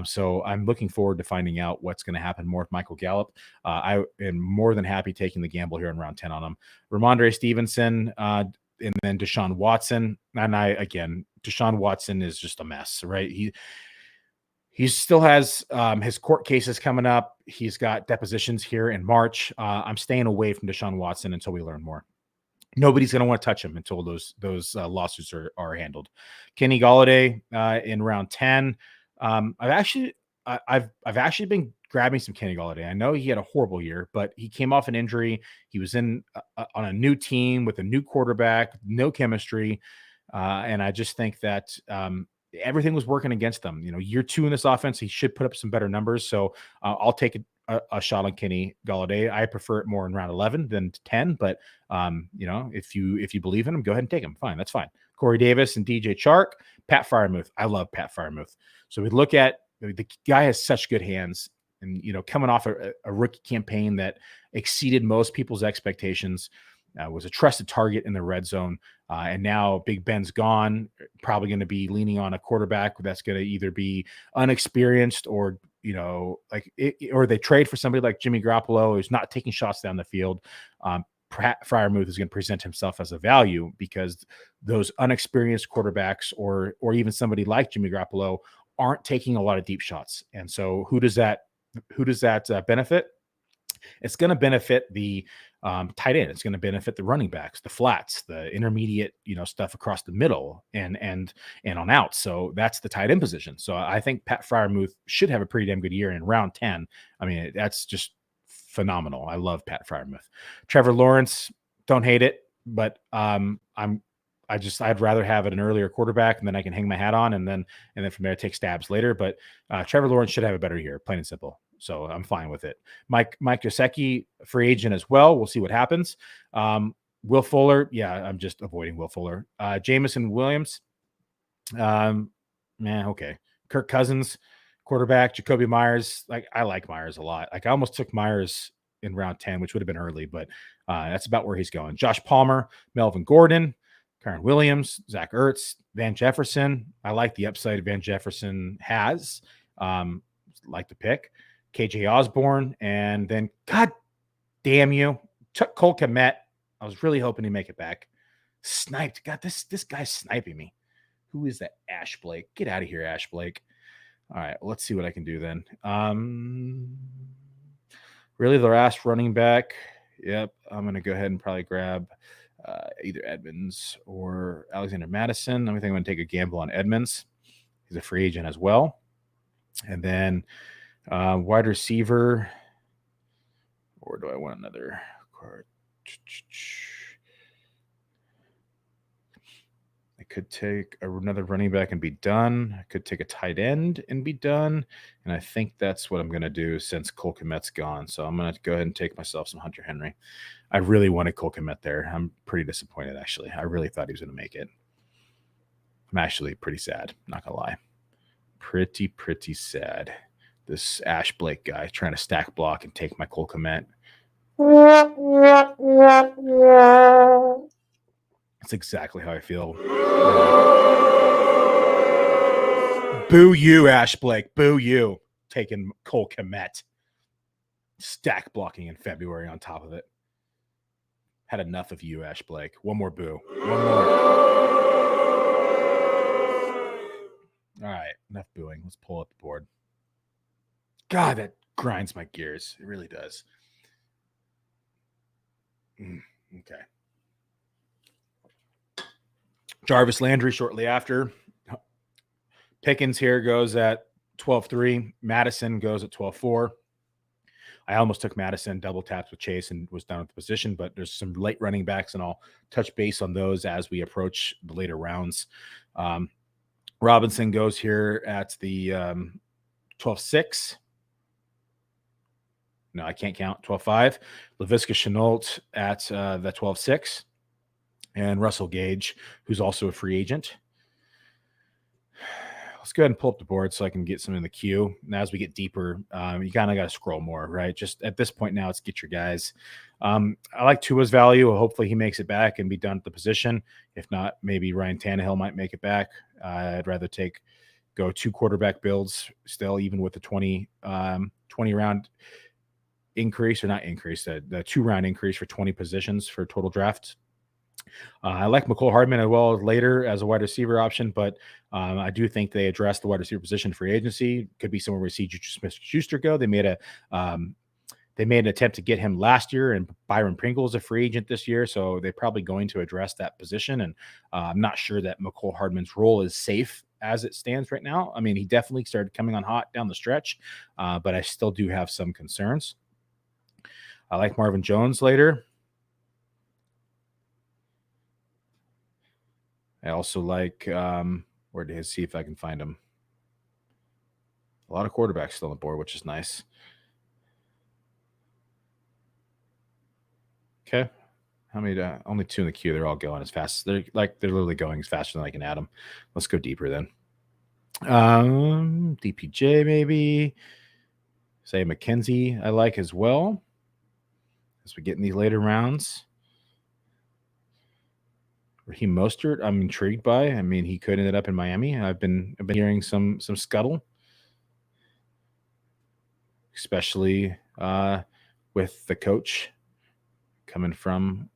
So I'm looking forward to finding out what's going to happen more with Michael Gallup. I am more than happy taking the gamble here in round 10 on him. Ramondre Stevenson and then Deshaun Watson. And Deshaun Watson is just a mess, right? He still has his court cases coming up. He's got depositions here in March. I'm staying away from Deshaun Watson until we learn more. Nobody's going to want to touch him until those lawsuits are handled. Kenny Gallaudet in round 10. I've actually been grabbing some Kenny Gallaudet. I know he had a horrible year, but he came off an injury. He was on a new team with a new quarterback, no chemistry, and I just think that everything was working against them. Year 2 in this offense, he should put up some better numbers. So I'll take a shot on Kenny Gallaudet. I prefer it more in round 11 than 10, but if you believe in him, go ahead and take him. Fine. That's fine. Corey Davis and DJ Chark, Pat Freiermuth. I love Pat Freiermuth. So we look at the guy has such good hands and, coming off a rookie campaign that exceeded most people's expectations, was a trusted target in the red zone. And now Big Ben's gone, probably going to be leaning on a quarterback that's going to either be unexperienced or, or they trade for somebody like Jimmy Garoppolo who's not taking shots down the field. Freiermuth is going to present himself as a value because those unexperienced quarterbacks or even somebody like Jimmy Garoppolo aren't taking a lot of deep shots. And so who does that benefit? It's going to benefit the tight end. It's going to benefit the running backs, the flats, the intermediate, stuff across the middle and on out. So that's the tight end position. So I think Pat Freiermuth should have a pretty damn good year in round 10. I mean, that's just phenomenal. I love Pat Freiermuth. Trevor Lawrence, don't hate it, but I'd rather have an earlier quarterback and then I can hang my hat on and then from there take stabs later. But Trevor Lawrence should have a better year, plain and simple. So I'm fine with it. Mike Gesicki, free agent as well. We'll see what happens. Will Fuller. Yeah, I'm just avoiding Will Fuller. Jameson Williams. Okay. Kirk Cousins, quarterback. Jacoby Myers. I like Myers a lot. I almost took Myers in round 10, which would have been early, but that's about where he's going. Josh Palmer, Melvin Gordon, Kyren Williams, Zach Ertz, Van Jefferson. I like the upside Van Jefferson has. Like the pick. KJ Osborne, and then, God damn you, took Cole Kmet. I was really hoping to make it back. Sniped. God, this guy's sniping me. Who is that? Ash Blake. Get out of here, Ash Blake. All right, let's see what I can do then. Really, the last running back. Yep, I'm going to go ahead and probably grab either Edmonds or Alexander Madison. I think I'm going to take a gamble on Edmonds. He's a free agent as well. And then wide receiver, or do I want another card? I could take another running back and be done. I could take a tight end and be done. And I think that's what I'm going to do since Cole Kmet's gone. So I'm going to go ahead and take myself some Hunter Henry. I really wanted Cole Kmet there. I'm pretty disappointed, actually. I really thought he was going to make it. I'm actually pretty sad, not going to lie. Pretty sad. This Ash Blake guy trying to stack block and take my Cole Kmet. That's exactly how I feel. Boo you, Ash Blake. Boo you. Taking Cole Kmet. Stack blocking in February on top of it. Had enough of you, Ash Blake. One more boo. One more. All right. Enough booing. Let's pull up the board. God, that grinds my gears. It really does. Okay. Jarvis Landry shortly after. Pickens here goes at 12-3. Madison goes at 12-4. I almost took Madison, double tapped with Chase, and was down at the position, but there's some late running backs, and I'll touch base on those as we approach the later rounds. Robinson goes here at the 12-6. No, I can't count. 12-5. Laviska Shenault at the 12-6. And Russell Gage, who's also a free agent. Let's go ahead and pull up the board so I can get some in the queue. And as we get deeper, you kind of got to scroll more, right? Just at this point now, it's get your guys. I like Tua's value. Hopefully he makes it back and be done at the position. If not, maybe Ryan Tannehill might make it back. I'd rather go 2 quarterback builds still, even with the 20 round increase, or not increase, the 2-round increase for 20 positions for total draft. I like McCole Hardman as well later as a wide receiver option, but I do think they addressed the wide receiver position free agency. Could be somewhere we see Juju Smith-Schuster go. They made an attempt to get him last year, and Byron Pringle is a free agent this year, so they're probably going to address that position. And I'm not sure that McCole Hardman's role is safe as it stands right now. I mean, he definitely started coming on hot down the stretch, but I still do have some concerns. I like Marvin Jones later. I also like, see if I can find him. A lot of quarterbacks still on the board, which is nice. Okay. How many? Only 2 in the queue. They're all going as fast. They're literally going as faster than I can add them. Let's go deeper then. DPJ maybe. Zayn Mckenzie I like as well. As we get in these later rounds. Raheem Mostert, I'm intrigued by. I mean, he could end up in Miami. I've been hearing some scuttle, especially with the coach coming from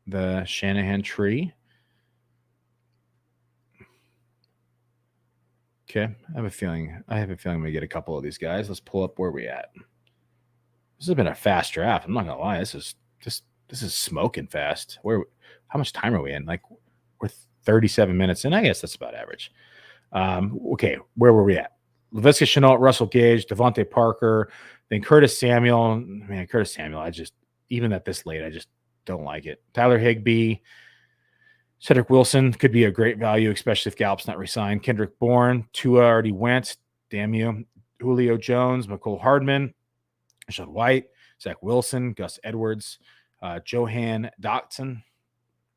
the Shanahan tree. Okay, I have a feeling we get a couple of these guys. Let's pull up where we at. This has been a fast draft. I'm not gonna lie. This is smoking fast. How much time are we in? Like, we're 37 minutes in. I guess that's about average. Okay, where were we at? Laviska Shenault, Russell Gage, Devontae Parker, then Curtis Samuel. Man, Curtis Samuel, even at this late, I just don't like it. Tyler Higbee, Cedric Wilson could be a great value, especially if Gallup's not resigned. Kendrick Bourne, Tua already went. Damn you. Julio Jones, McCole Hardman, Rashad White, Zach Wilson, Gus Edwards, Johan Dotson.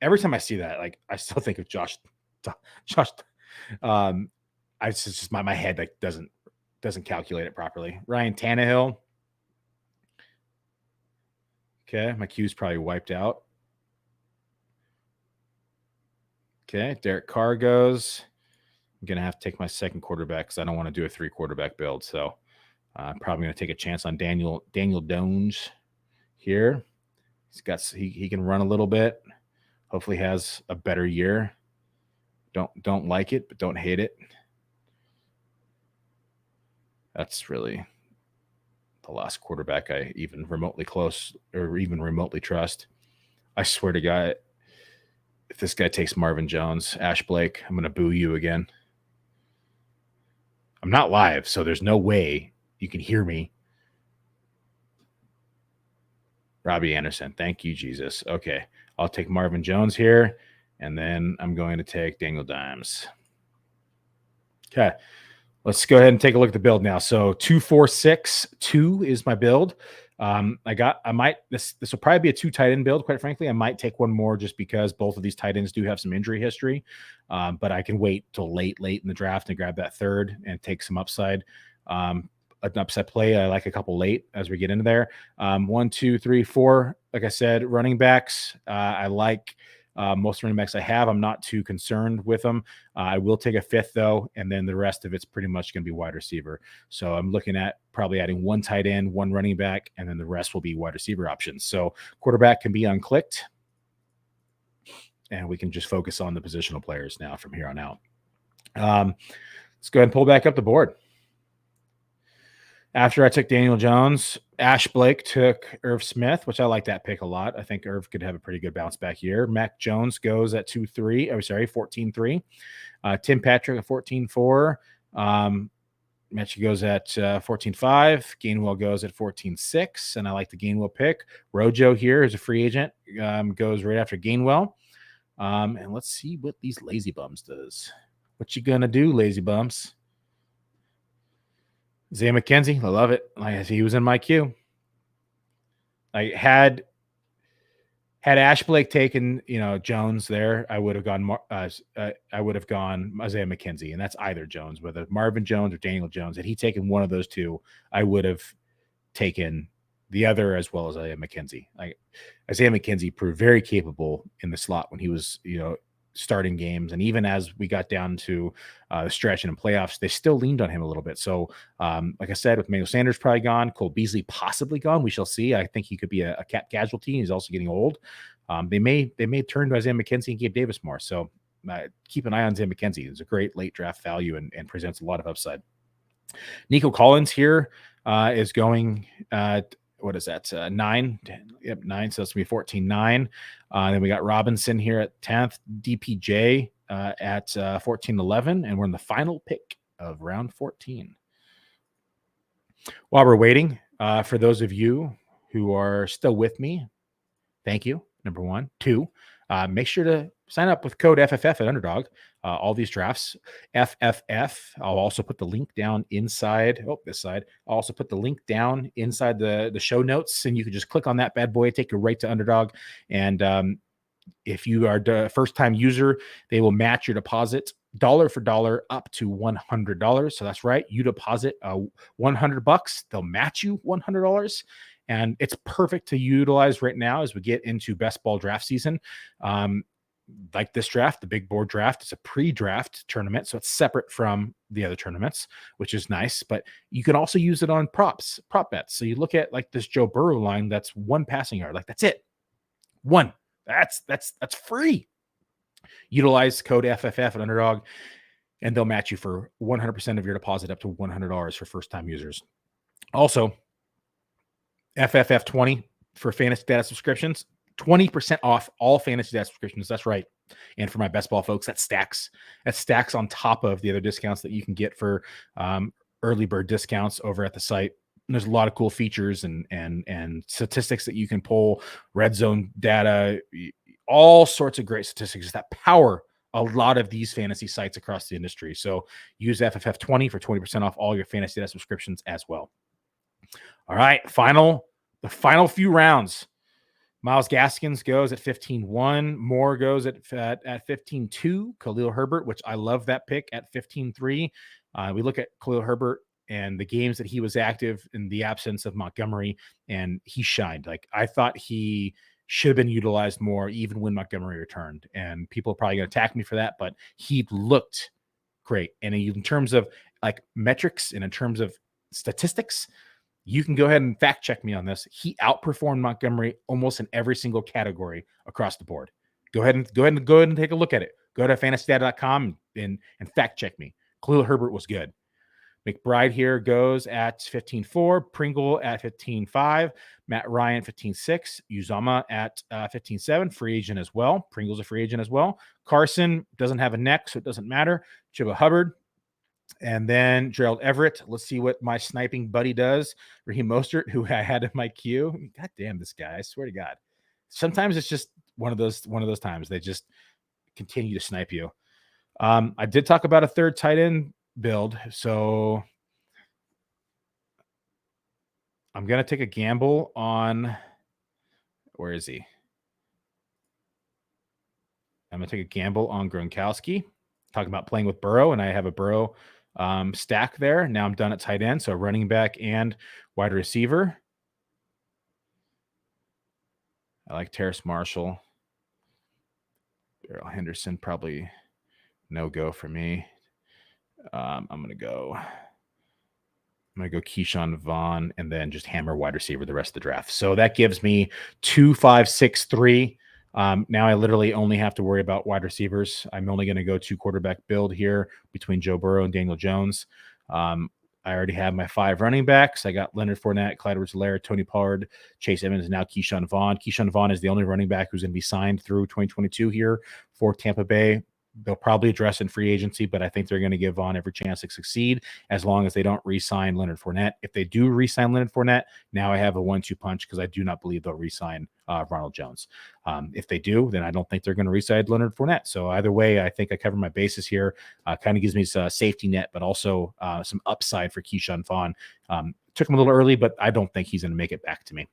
Every time I see that, like, I still think of Josh. It's just my head like doesn't calculate it properly. Ryan Tannehill. Okay, my queue's probably wiped out. Okay, Derek Carr goes. I'm gonna have to take my second quarterback because I don't want to do a 3 quarterback build. So I'm probably gonna take a chance on Daniel Jones here. He can run a little bit. Hopefully has a better year. Don't like it, but don't hate it. That's really the last quarterback I even remotely trust. I swear to God, if this guy takes Marvin Jones, Ash Blake, I'm going to boo you again. I'm not live, so there's no way you can hear me. Robbie Anderson. Thank you, Jesus. Okay. I'll take Marvin Jones here, and then I'm going to take Daniel Dimes. Okay. Let's go ahead and take a look at the build now. So 2-4-6-2 is my build. This will probably be a 2 tight end build, quite frankly. I might take one more just because both of these tight ends do have some injury history. But I can wait till late in the draft and grab that third and take some upside. An upside play. I like a couple late as we get into there. 1, 2, 3, 4. Like I said, running backs. I like most running backs I have. I'm not too concerned with them. I will take a 5th though, and then the rest of it's pretty much going to be wide receiver. So I'm looking at probably adding 1 tight end, 1 running back, and then the rest will be wide receiver options. So quarterback can be unclicked, and we can just focus on the positional players now from here on out. Let's go ahead and pull back up the board. After I took Daniel Jones, Ash Blake took Irv Smith, which I like that pick a lot. I think Irv could have a pretty good bounce back year. Mac Jones goes at 14-3. Tim Patrick at 14-4. Mechie goes at 14.5. Gainwell goes at 14.6, and I like the Gainwell pick. Rojo here is a free agent, goes right after Gainwell. And let's see what these lazy bums does. What you gonna do, lazy bums? Zayn Mckenzie, I love it. Like I said, he was in my queue. I had Ash Blake taken, Jones there, I would have gone. I would have gone Isaiah McKenzie, and that's either Jones, whether Marvin Jones or Daniel Jones. Had he taken one of those two, I would have taken the other as well as Isaiah McKenzie. Isaiah McKenzie proved very capable in the slot when he was, starting games, and even as we got down to the stretch and in playoffs, they still leaned on him a little bit. So, like I said, with Emmanuel Sanders probably gone, Cole Beasley possibly gone, we shall see. I think he could be a cap casualty. He's also getting old. They may turn to Isaiah McKenzie and Gabe Davis more. So keep an eye on Isaiah McKenzie. He's a great late draft value and presents a lot of upside. Nico Collins here is going. What is that? 9. Yep, 9. So it's going to be 14.9. Then we got Robinson here at 10th, DPJ at 14.11, and we're in the final pick of round 14. While we're waiting, for those of you who are still with me, thank you. Number 1. 2, make sure to sign up with code FFF at UnderDog. All these drafts, FFF. I'll also put the link down inside. This side. I'll also put the link down inside the show notes, and you can just click on that bad boy, take you right to UnderDog. And if you are the first-time user, they will match your deposit dollar for dollar up to $100. So that's right. You deposit $100, they'll match you $100. And it's perfect to utilize right now as we get into best ball draft season. Like this draft, the big board draft, it's a pre-draft tournament, so it's separate from the other tournaments, which is nice. But you can also use it on prop bets. So you look at like this Joe Burrow line, that's 1 passing yard, like that's it, 1. That's free. Utilize code FFF at UnderDog, and they'll match you for 100% of your deposit up to $100 for first-time users. Also, FFF20 for fantasy data subscriptions. 20% off all fantasy data subscriptions. That's right. And for my best ball folks, that stacks. That stacks on top of the other discounts that you can get for early bird discounts over at the site. And there's a lot of cool features and statistics that you can pull, red zone data, all sorts of great statistics that power a lot of these fantasy sites across the industry. So use FFF20 for 20% off all your fantasy data subscriptions as well. All right, the final few rounds. Myles Gaskins goes at 15.1. Moore goes at 15.2. Khalil Herbert, which I love that pick, at 15.3. We look at Khalil Herbert and the games that he was active in the absence of Montgomery, and he shined. Like, I thought he should have been utilized more even when Montgomery returned. And people are probably going to attack me for that, but he looked great. And in terms of like metrics and in terms of statistics, you can go ahead and fact check me on this. He outperformed Montgomery almost in every single category across the board. Go ahead and take a look at it. Go to fantasydata.com and fact check me. Khalil Herbert was good. McBride here goes at 15.4. Pringle at 15.5. Matt Ryan 15.6. Uzama at 15.7. Free agent as well. Pringle's a free agent as well. Carson doesn't have a neck, so it doesn't matter. Chuba Hubbard. And then Gerald Everett. Let's see what my sniping buddy does. Raheem Mostert, who I had in my queue. God damn this guy. I swear to God. Sometimes it's just one of those times they just continue to snipe you. I did talk about a third tight end build, so I'm going to take a gamble on where is he? I'm going to take a gamble on Gronkowski. Talking about playing with Burrow, and I have a Burrow stack there. Now I'm done at tight end, so running back and wide receiver. I like Terrace Marshall. Daryl Henderson, probably no go for me. I'm gonna go Keyshawn Vaughn and then just hammer wide receiver the rest of the draft. So that gives me 2, 5, 6, 3. Now I literally only have to worry about wide receivers. I'm only going to go 2 quarterback build here between Joe Burrow and Daniel Jones. I already have my 5 running backs. I got Leonard Fournette, Clyde Edwards-Helaire, Tony Pollard, Chase Edmonds, and now Keyshawn Vaughn. Keyshawn Vaughn is the only running back who's going to be signed through 2022 here for Tampa Bay. they'll probably address in free agency, but I think they're going to give Vaughn every chance to succeed as long as they don't re-sign Leonard Fournette. If they do re-sign Leonard Fournette, now I have a 1-2 punch because I do not believe they'll re-sign Ronald Jones. If they do, then I don't think they're going to re-sign Leonard Fournette. So either way, I think I cover my bases here. Kind of gives me a safety net, but also some upside for Keyshawn Vaughn. Took him a little early, but I don't think he's going to make it back to me.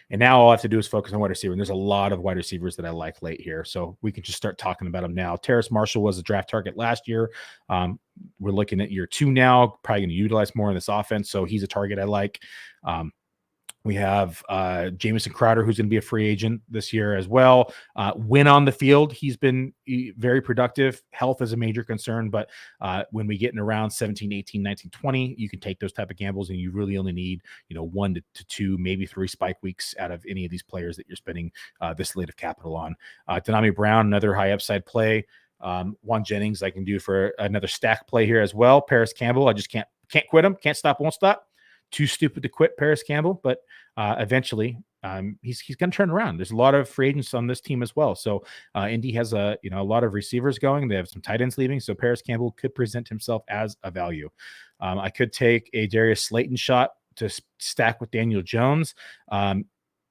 And now all I have to do is focus on wide receiver. And there's a lot of wide receivers that I like late here. So we can just start talking about them now. Terrace Marshall was a draft target last year. We're looking at year 2 now, probably going to utilize more in this offense. So he's a target I like. We have Jamison Crowder, who's going to be a free agent this year as well. When on the field, he's been very productive. Health is a major concern, but when we get in around 17, 18, 19, 20, you can take those type of gambles, and you really only need 1 to 2, maybe 3 spike weeks out of any of these players that you're spending this late of capital on. Denami Brown, another high upside play. Juan Jennings, I can do for another stack play here as well. Paris Campbell, I just can't quit him. Can't stop, won't stop. Too stupid to quit Paris Campbell, but eventually he's going to turn around. There's a lot of free agents on this team as well. So Indy has a lot of receivers going. They have some tight ends leaving. So Paris Campbell could present himself as a value. I could take a Darius Slayton shot to stack with Daniel Jones.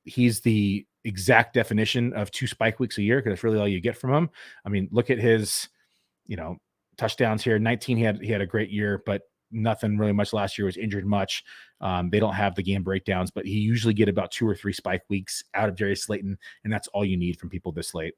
He's the exact definition of 2 spike weeks a year because that's really all you get from him. I mean, look at his, touchdowns here. 19, he had a great year, but nothing really much last year. Was injured much. They don't have the game breakdowns, but he usually get about 2 or 3 spike weeks out of Darius Slayton, and that's all you need from people this late.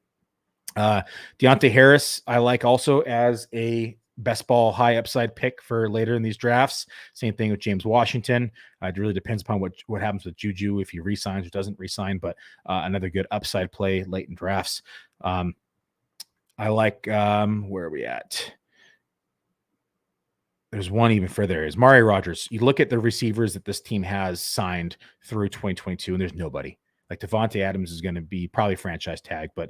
Deontay Harris, I like also as a best ball high upside pick for later in these drafts. Same thing with James Washington. It really depends upon what happens with Juju, if he resigns or doesn't resign, but another good upside play late in drafts. I like where are we at? There's one even further is Mari Rodgers. You look at the receivers that this team has signed through 2022, and there's nobody. Like Devontae Adams is going to be probably franchise tag, but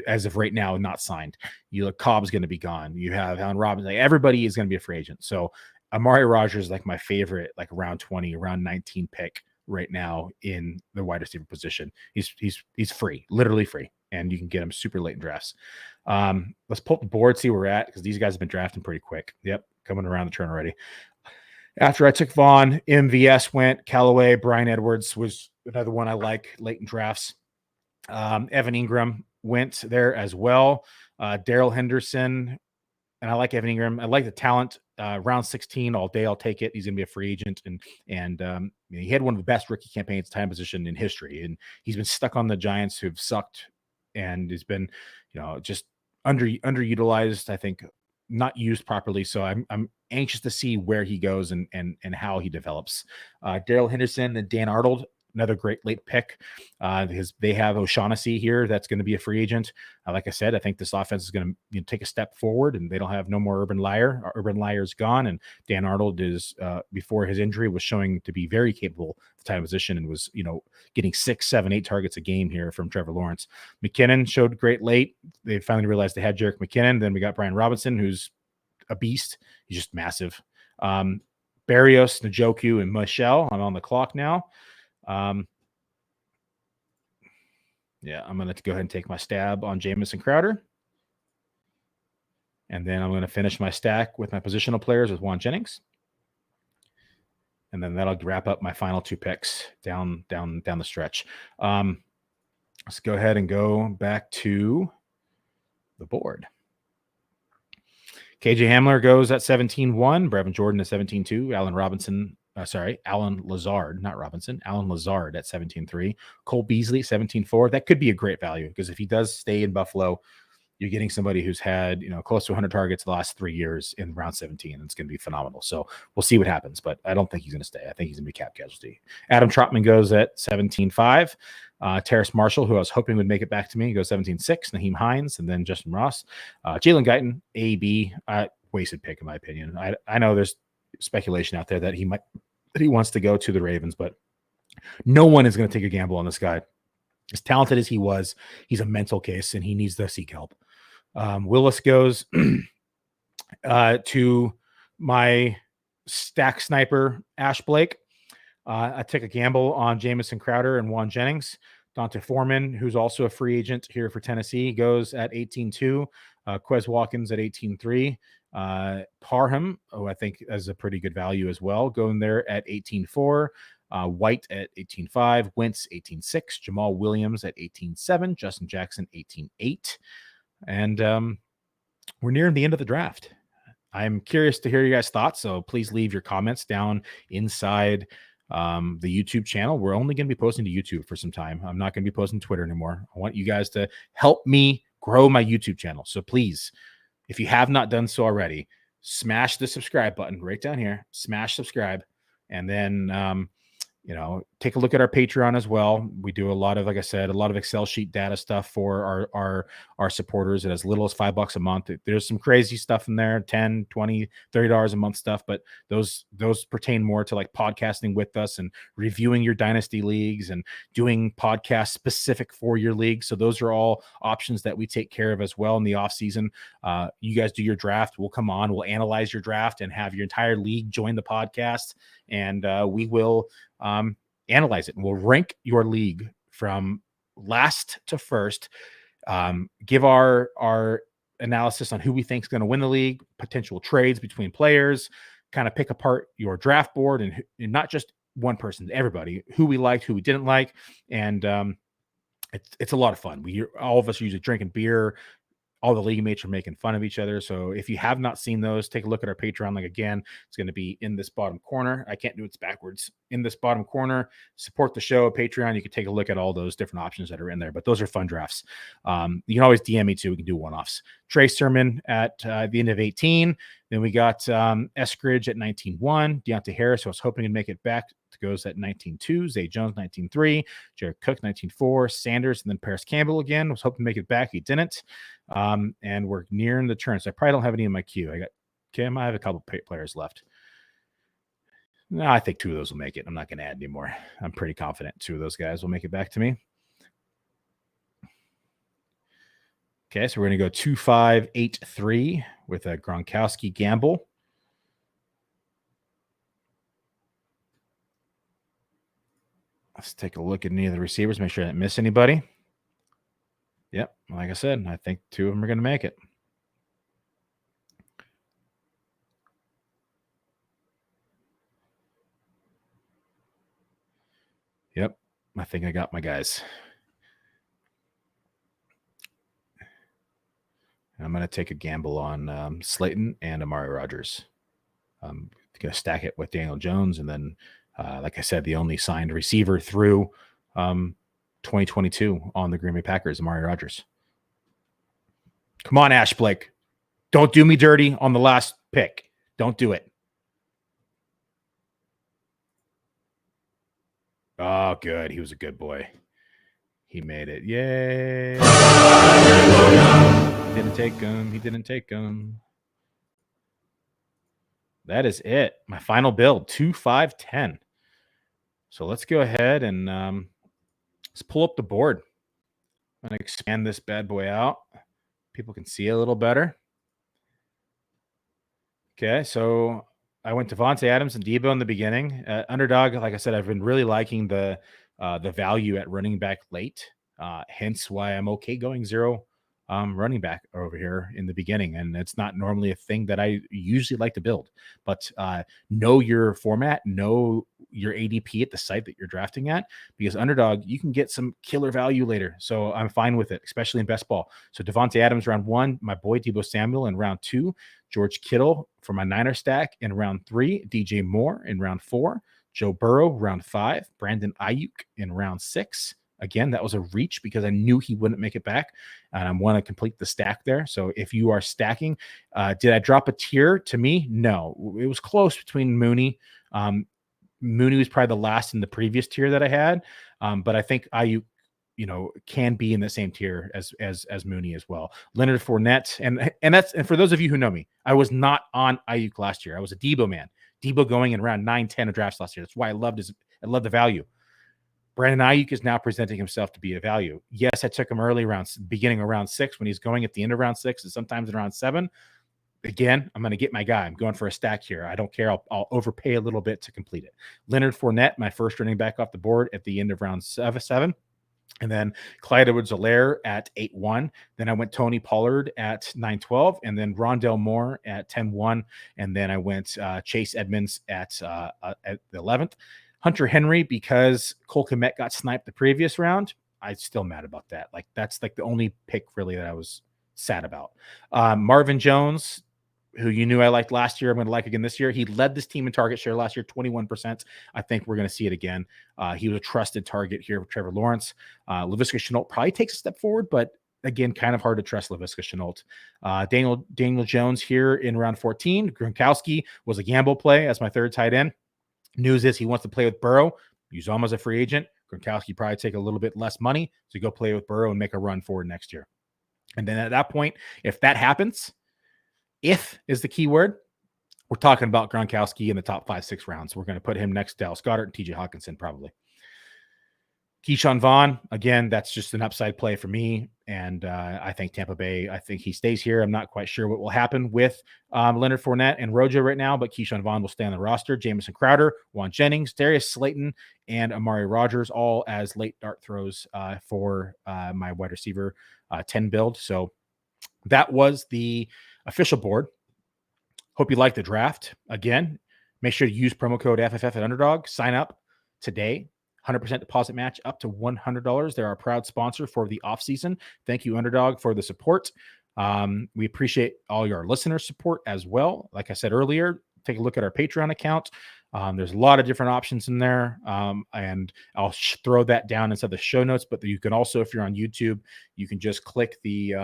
as of right now, not signed. You look, Cobb's going to be gone. You have Allen Robinson. Like everybody is going to be a free agent. So Amari Rodgers is like my favorite, like around 20, around 19 pick right now in the wide receiver position. He's free, literally free, and you can get him super late in drafts. Let's pull up the board, see where we're at, because these guys have been drafting pretty quick. Yep, coming around the turn already. After I took Vaughn, MVS went. Callaway, Brian Edwards was another one I like late in drafts. Evan Ingram went there as well. Daryl Henderson, and I like Evan Ingram. I like the talent. Round 16 all day, I'll take it. He's going to be a free agent, and he had one of the best rookie campaigns time position in history, and he's been stuck on the Giants who've sucked, and has been, just underutilized. I think not used properly. So I'm anxious to see where he goes and how he develops. Darrell Henderson and Dan Arnold, another great late pick. They have O'Shaughnessy here. That's going to be a free agent. Like I said, I think this offense is going to take a step forward, and they don't have no more Urban Liar. Urban Liar's gone, and Dan Arnold is before his injury was showing to be very capable at the time position, and was getting 6, 7, 8 targets a game here from Trevor Lawrence. McKinnon showed great late. They finally realized they had Jerick McKinnon. Then we got Brian Robinson, who's a beast. He's just massive. Barrios, Njoku, and Michelle. I'm on the clock now. Yeah, I'm going to go ahead and take my stab on Jamison Crowder. And then I'm going to finish my stack with my positional players with Juan Jennings. And then that'll wrap up my final 2 picks down the stretch. Let's go ahead and go back to the board. KJ Hamler goes at 17-1, Brevin Jordan at 17-2, Allen Lazard, not Robinson, Allen Lazard at 17-3, Cole Beasley 17-4. That could be a great value, because if he does stay in Buffalo, you're getting somebody who's had close to 100 targets the last 3 years in round 17, and it's going to be phenomenal. So we'll see what happens, but I don't think he's going to stay. I think he's going to be cap casualty. Adam Trotman goes at 17-5. Terrace Marshall, who I was hoping would make it back to me, goes 17-6. Naheem Hines, and then Justin Ross. Jalen Guyton, AB, wasted pick in my opinion. I know there's speculation out there that he wants to go to the Ravens, but no one is going to take a gamble on this guy. As talented as he was, he's a mental case, and he needs to seek help. Willis goes to my stack sniper, Ash Blake. I took a gamble on Jamison Crowder and Juan Jennings. Dante Foreman, who's also a free agent here for Tennessee, goes at 18-2. Quez Watkins at 18-3. Parham, who I think is a pretty good value as well, going there at 18-4. White at 18-5. Wentz 18-6. Jamal Williams at 18-7. Justin Jackson 18-8. And we're nearing the end of the draft. I'm curious to hear your guys' thoughts, so please leave your comments down inside the YouTube channel. We're only going to be posting to YouTube for some time. I'm not going to be posting to Twitter anymore. I want you guys to help me grow my YouTube channel. So please, if you have not done so already, smash the subscribe button right down here. Smash subscribe. And then, take a look at our Patreon as well. We do a lot of, like I said, a lot of Excel sheet data stuff for our supporters at as little as $5 a month. There's some crazy stuff in there, $10, $20, $30 a month stuff, but those pertain more to like podcasting with us and reviewing your dynasty leagues and doing podcasts specific for your league. So those are all options that we take care of as well in the off season. You guys do your draft. We'll come on, we'll analyze your draft and have your entire league join the podcast. And we will analyze it, and we'll rank your league from last to first, give our analysis on who we think is going to win the league, potential trades between players, kind of pick apart your draft board, and not just one person, everybody, who we liked, who we didn't like. And it's a lot of fun. All of us are usually drinking beer. All the league mates are making fun of each other. So if you have not seen those, take a look at our Patreon. Like, again, it's going to be in this bottom corner. I can't do it backwards. In this bottom corner, support the show, Patreon. You can take a look at all those different options that are in there, but those are fun drafts. You can always DM me too. We can do one-offs. Trey Sermon at the end of 18. Then we got Eskridge at 19-1. Deontay Harris, who I was hoping to make it back, goes at 19-2. Zay Jones, 19-3. Jared Cook, 19-4. Sanders, and then Paris Campbell again. Was hoping to make it back. He didn't. And we're nearing the turn. So I probably don't have any in my queue. I have a couple players left. No, I think 2 of those will make it. I'm not going to add anymore. I'm pretty confident 2 of those guys will make it back to me. Okay, so we're going to go 2-5-8-3 with a Gronkowski gamble. Let's take a look at any of the receivers, make sure I didn't miss anybody. Yep, like I said, I think 2 of them are going to make it. Yep, I think I got my guys. I'm going to take a gamble on Slayton and Amari Rodgers. I'm going to stack it with Daniel Jones, and then, like I said, the only signed receiver through 2022 on the Green Bay Packers, Amari Rodgers. Come on, Ash Blake. Don't do me dirty on the last pick. Don't do it. Oh, good. He was a good boy. He made it. Yay. He didn't take him. He didn't take him. That is it. My final build, 2-5-10. So let's go ahead and let's pull up the board. I'm going to expand this bad boy out. People can see a little better. Okay, so I went to Devontae Adams and Debo in the beginning. UnderDog, like I said, I've been really liking the value at running back late. Hence why I'm okay going 0 running back over here in the beginning. And it's not normally a thing that I usually like to build. But know your format, know your ADP at the site that you're drafting at, because UnderDog, you can get some killer value later. So I'm fine with it, especially in best ball. So Devontae Adams round 1, my boy Deebo Samuel in round 2, George Kittle for my Niner stack in round 3, DJ Moore in round 4, Joe Burrow round 5, Brandon Ayuk in round 6. Again, that was a reach because I knew he wouldn't make it back, and I want to complete the stack there. So if you are stacking, did I drop a tier? To me, no. It was close between Mooney. Mooney was probably the last in the previous tier that I had, but I think Ayuk, can be in the same tier as Mooney as well. Leonard Fournette, and for those of you who know me, I was not on Ayuk last year. I was a Debo man. Debo going in around 9-10 of drafts last year. That's why I loved the value. Brandon Ayuk is now presenting himself to be a value. Yes, I took him early beginning of round 6 when he's going at the end of round 6 and sometimes in round 7. Again, I'm going to get my guy. I'm going for a stack here. I don't care. I'll overpay a little bit to complete it. Leonard Fournette, my first running back off the board at the end of round 7. And then Clyde Edwards-Helaire at 8-1. Then I went Tony Pollard at 9-12, and then Rondell Moore at 10-1. And then I went Chase Edmonds at the 11th. Hunter Henry, because Cole Kmet got sniped the previous round. I'm still mad about that. Like, that's like the only pick really that I was sad about. Marvin Jones, who you knew I liked last year, I'm going to like again this year. He led this team in target share last year, 21%. I think we're going to see it again. He was a trusted target here with Trevor Lawrence. Laviska Shenault probably takes a step forward, but again, kind of hard to trust Laviska Shenault. Daniel Jones here in round 14. Gronkowski was a gamble play as my third tight end. News is he wants to play with Burrow. Use him as a free agent. Gronkowski probably take a little bit less money to go play with Burrow and make a run forward next year. And then at that point, if that happens, if is the key word, we're talking about Gronkowski in the top 5-6 rounds. We're going to put him next to Dallas Goedert and TJ Hawkinson probably. Keyshawn Vaughn, again, that's just an upside play for me. And I think Tampa Bay, I think he stays here. I'm not quite sure what will happen with Leonard Fournette and Rojo right now, but Keyshawn Vaughn will stay on the roster. Jamison Crowder, Juan Jennings, Darius Slayton, and Amari Rodgers, all as late dart throws for my wide receiver 10 build. So that was the official board. Hope you like the draft. Again, make sure to use promo code FFF at UnderDog. Sign up today. 100% deposit match up to $100. They're our proud sponsor for the offseason. Thank you, UnderDog, for the support. We appreciate all your listener support as well. Like I said earlier, take a look at our Patreon account. There's a lot of different options in there, and I'll throw that down inside the show notes. But you can also, if you're on YouTube, you can just click the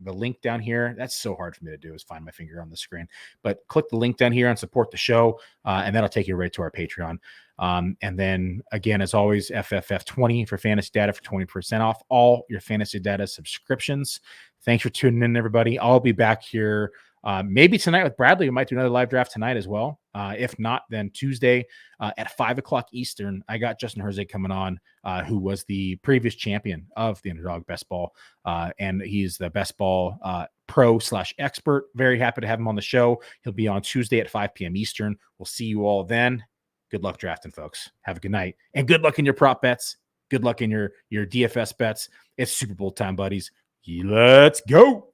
link down here. That's so hard for me to do, is find my finger on the screen. But click the link down here and support the show, and that'll take you right to our Patreon. And then again, as always, FFF20 for fantasy data for 20% off all your fantasy data subscriptions. Thanks for tuning in, everybody. I'll be back here maybe tonight with Bradley. We might do another live draft tonight as well. If not, then Tuesday at 5:00 Eastern, I got Justin Herzig coming on, who was the previous champion of the UnderDog Best Ball. And he's the Best Ball pro/expert. Very happy to have him on the show. He'll be on Tuesday at 5 p.m. Eastern. We'll see you all then. Good luck drafting, folks. Have a good night. And good luck in your prop bets. Good luck in your DFS bets. It's Super Bowl time, buddies. Let's go.